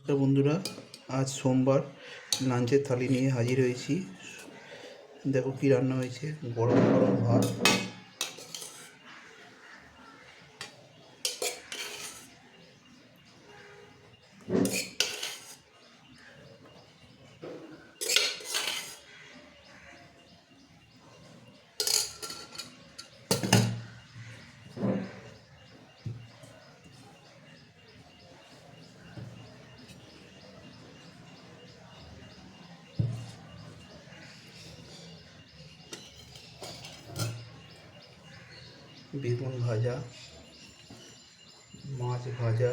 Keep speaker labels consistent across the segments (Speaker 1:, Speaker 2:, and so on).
Speaker 1: তো বন্ধুরা, আজ সোমবার লাঞ্চের থালি নিয়ে হাজির হয়েছি। দেখো কি রান্না হয়েছে। গরম গরম ভাত, বেগুন ভাজা, মাছ ভাজা,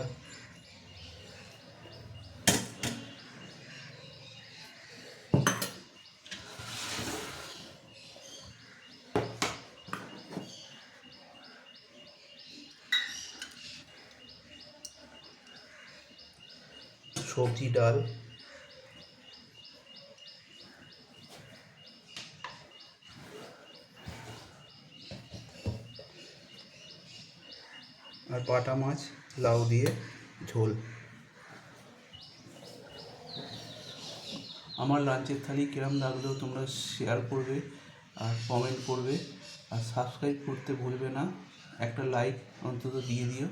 Speaker 1: সবজি ডাল, আর বাটা মাছ লাউ দিয়ে ঝোল। আমার লাঞ্চের থালি কিরম লাগলো তোমরা শেয়ার করবে আর কমেন্ট করবে, আর সাবস্ক্রাইব করতে ভুলবে না। একটা লাইক অন্তত দিয়ে দিও।